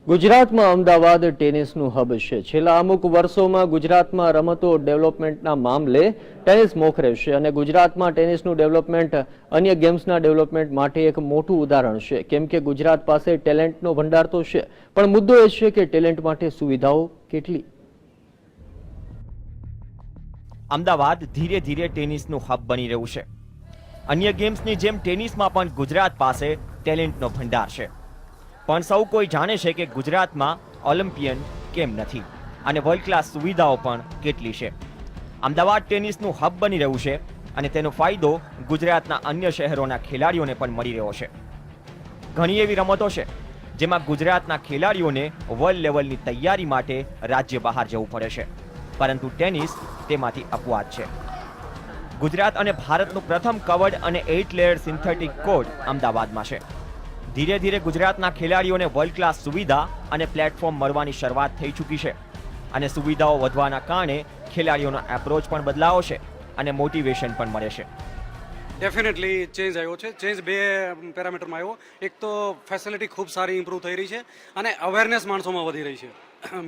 ગુજરાતમાં અમદાવાદ ટેનિસનું હબ છે. છેલ્લા અમુક વર્ષોમાં ગુજરાતમાં રમતો ડેવલપમેન્ટના મામલે ટેનિસ મોખરે છે અને ગુજરાતમાં ટેનિસનું ડેવલપમેન્ટ અન્ય ગેમ્સના ડેવલપમેન્ટ માટે એક મોટું ઉદાહરણ છે. કેમ કે ગુજરાત પાસે ટેલેન્ટનો ભંડાર તો છે, પણ મુદ્દો એ છે કે ટેલેન્ટ માટે સુવિધાઓ કેટલી. અમદાવાદ ધીરે ધીરે ટેનિસનું હબ બની રહ્યું છે. અન્ય ગેમ્સની જેમ ટેનિસમાં પણ ગુજરાત પાસે ટેલેન્ટનો ભંડાર છે. પણ સૌ કોઈ જાણે છે કે ગુજરાતમાં ઓલિમ્પિયન કેમ નથી અને વર્લ્ડ ક્લાસ સુવિધાઓ પણ કેટલી છે. અમદાવાદ ટેનિસનું હબ બની રહ્યું છે અને તેનો ફાયદો ગુજરાતના અન્ય શહેરોના ખેલાડીઓને પણ મળી રહ્યો છે. ઘણી એવી રમતો છે જેમાં ગુજરાતના ખેલાડીઓને વર્લ્ડ લેવલની તૈયારી માટે રાજ્ય બહાર જવું પડે છે, પરંતુ ટેનિસ તેમાંથી અપવાદ છે. ગુજરાત અને ભારતનું પ્રથમ કવર્ડ અને 8 લેયર સિન્થેટિક કોર્ટ અમદાવાદમાં છે. ધીરે ધીરે ગુજરાતના ખેલાડીઓને વર્લ્ડ ક્લાસ સુવિધા અને પ્લેટફોર્મ મળવાની શરૂઆત થઈ ચૂકી છે અને સુવિધાઓ વધવાના કારણે ખેલાડીઓનો એપ્રોચ પણ બદલાયો છે અને મોટિવેશન પણ મળે છે. ડેફિનેટલી ચેન્જ આવ્યો છે. ચેન્જ બે પેરામીટરમાં આવ્યો. એક તો ફેસિલિટી ખૂબ સારી ઇમ્પ્રૂવ થઈ રહી છે અને અવેરનેસ માણસોમાં વધી રહી છે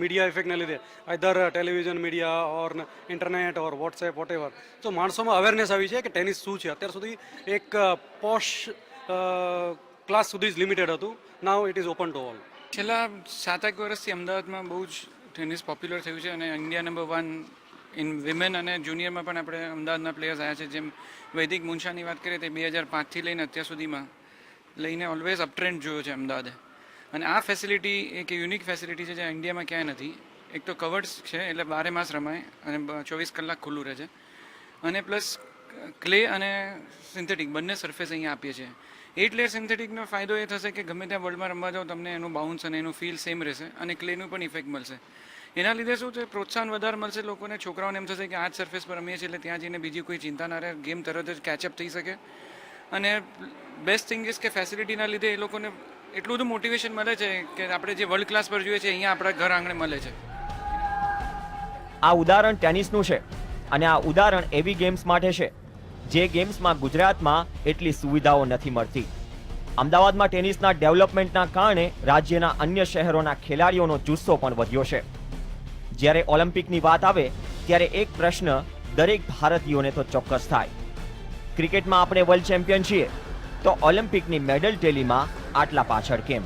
મીડિયા ઇફેક્ટને લીધે, either television media or internet or WhatsApp whatever. તો માણસોમાં અવેરનેસ આવી છે કે ટેનિસ શું છે. અત્યાર સુધી એક પોશ ક્લાસ સુધી જ લિમિટેડ હતું. Now it is open to all. છેલ્લા 7-8 વર્ષથી અમદાવાદમાં બહુ જ ટેનિસ પોપ્યુલર થયું છે અને ઇન્ડિયા નંબર 1 ઇન વિમેન અને જુનિયરમાં પણ આપણે અમદાવાદના પ્લેયર્સ આવ્યા છે. જેમ વૈદિક મુનશાની વાત કરીએ તો 2005થી લઈને અત્યાર સુધીમાં લઈને ઓલવેઝ અપટ્રેન્ડ જોયો છે અમદાવાદે. અને આ ફેસિલિટી એક યુનિક ફેસિલિટી છે જે ઇન્ડિયામાં ક્યાંય નથી. એક તો કવર્ડ્સ છે એટલે 12 માસ રમાય અને 24 કલાક ખુલ્લું રહે છે, અને પ્લસ ક્લે અને સિન્થેટિક બંને સરફેસ અહીંયા આપીએ છીએ. 8 લેયર સિન્થેટિકનો ફાયદો એ થશે કે ગમે ત્યાં વર્લ્ડમાં રમવા જાઓ તમને એનું બાઉન્સ અને એનું ફીલ સેમ રહેશે અને ક્લેનું પણ ઇફેક્ટ મળશે. એના લીધે શું છે, પ્રોત્સાહન વધારે મળશે લોકોને. છોકરાઓને એમ થશે કે આ જ સરફેસ પર રમીએ છીએ એટલે ત્યાં જઈને બીજી કોઈ ચિંતા ના રહે, ગેમ તરત જ કેચઅપ થઈ શકે. અને બેસ્ટ થિંગ ઇઝ કે ફેસિલિટીના લીધે એ લોકોને એટલું બધું મોટિવેશન મળે છે કે આપણે જે વર્લ્ડ ક્લાસ પર જોઈએ છે અહીંયા આપણા ઘર આંગણે મળે છે. આ ઉદાહરણ ટેનિસનું છે અને આ ઉદાહરણ એવી ગેમ્સ માટે છે જે ગેમ્સમાં ગુજરાતમાં એટલી સુવિધાઓ નથી મળતી. અમદાવાદમાં ટેનિસના ડેવલપમેન્ટના કારણે રાજ્યના અન્ય શહેરોના ખેલાડીઓનો જુસ્સો પણ વધ્યો છે. જ્યારે ઓલિમ્પિકની વાત આવે ત્યારે એક પ્રશ્ન દરેક ભારતીયોને તો ચોક્કસ થાય. ક્રિકેટમાં આપણે વર્લ્ડ ચેમ્પિયન છીએ તો ઓલિમ્પિકની મેડલ ટેલીમાં આટલા પાછળ કેમ?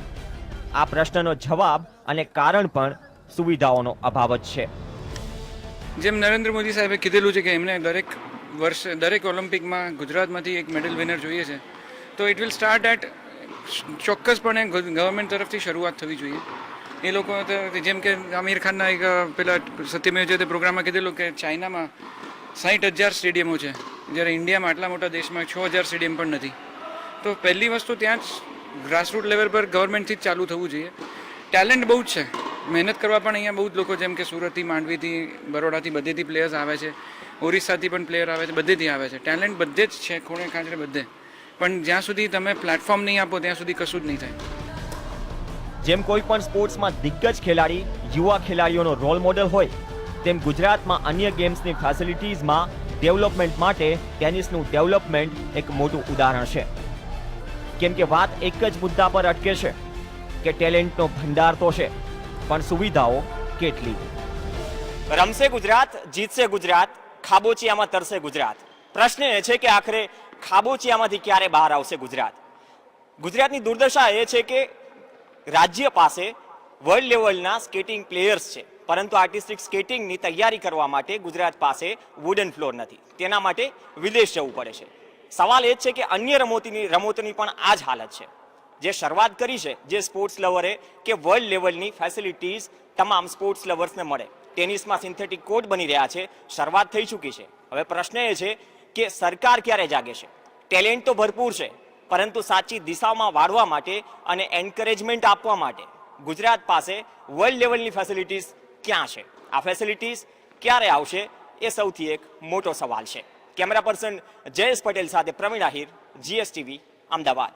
આ પ્રશ્નનો જવાબ અને કારણ પણ સુવિધાઓનો અભાવ જ છે. જેમ નરેન્દ્ર મોદી સાહેબે કીધેલું છે કે એમને દરેક ઓલિમ્પિકમાં ગુજરાતમાંથી એક મેડલ વિનર જોઈએ છે, તો ઇટ વિલ સ્ટાર્ટ એટ ચોક્કસપણે ગવર્મેન્ટ તરફથી શરૂઆત થવી જોઈએ. એ લોકો જેમ કે આમિર ખાનના એક પેલા સત્યમેવ જયતે પ્રોગ્રામમાં કીધેલું કે ચાઇનામાં 60,000 સ્ટેડિયમો છે, જ્યારે ઇન્ડિયામાં આટલા મોટા દેશમાં 6,000 સ્ટેડિયમ પણ નથી. તો પહેલી વસ્તુ ત્યાં જ ગ્રાસરૂટ લેવલ પર ગવર્મેન્ટથી જ ચાલુ થવું જોઈએ. ટેલેન્ટ બહુ જ છે, મહેનત કરવા પણ અહીંયા બહુ જ લોકો, જેમ કે સુરતથી, માંડવીથી, બરોડાથી બધેથી પ્લેયર્સ આવે છે, ઓરિસ્સાથી પણ પ્લેયર આવે છે, બધેથી આવે છે. ટેલેન્ટ બધે જ છે, ખૂણે ખાંચરે બધે. પણ જ્યાં સુધી તમે પ્લેટફોર્મ નહીં આપો ત્યાં સુધી કશું જ નહીં થાય. જેમ કોઈ પણ સ્પોર્ટ્સમાં દિગ્ગજ ખેલાડી યુવા ખેલાડીઓનો રોલ મોડેલ હોય, તેમ ગુજરાતમાં અન્ય ગેમ્સની ફેસિલિટીઝમાં ડેવલપમેન્ટ માટે ટેનિસનું ડેવલપમેન્ટ એક મોટું ઉદાહરણ છે. કેમ કે વાત એક જ મુદ્દા પર અટકે છે કે ટેલેન્ટનો ભંડાર તો છે, પણ સુવિધાઓ કેટલી? રમશે ગુજરાત, જીતશે ગુજરાત, ખાબોચિયામાં તરશે ગુજરાત. પ્રશ્ન એ છે કે આખરે ખાબોચિયામાંથી ક્યારે બહાર આવશે ગુજરાત? ગુજરાતની દુર્દશા એ છે કે રાજ્ય પાસે વર્લ્ડ લેવલના સ્કેટિંગ પ્લેયર્સ છે, પરંતુ આર્ટિસ્ટિક સ્કેટિંગની તૈયારી કરવા માટે ગુજરાત પાસે વુડન ફ્લોર નથી. તેના માટે વિદેશ જવું પડે છે. સવાલ એ જ છે કે અન્ય રમતોની પણ આ જ હાલત છે. જે શરૂઆત કરી છે જે સ્પોર્ટ્સ લવરે કે વર્લ્ડ લેવલની ફેસિલિટીઝ તમામ સ્પોર્ટ્સ લવર્સને મળે. ટેનિસમાં સિન્થેટિક કોર્ટ બની રહ્યા છે, શરૂઆત થઈ ચૂકી છે. હવે પ્રશ્ન એ છે કે સરકાર ક્યારે જાગે છે? ટેલેન્ટ તો ભરપૂર છે, પરંતુ સાચી દિશામાં વાળવા માટે અને એન્કરેજમેન્ટ આપવા માટે ગુજરાત પાસે વર્લ્ડ લેવલની ફેસિલિટીઝ ક્યાં છે? આ ફેસિલિટીઝ ક્યારે આવશે એ સૌથી એક મોટો સવાલ છે. કેમેરા પર્સન જયેશ પટેલ સાથે પ્રવીણ આહિર, GSTV, અમદાવાદ.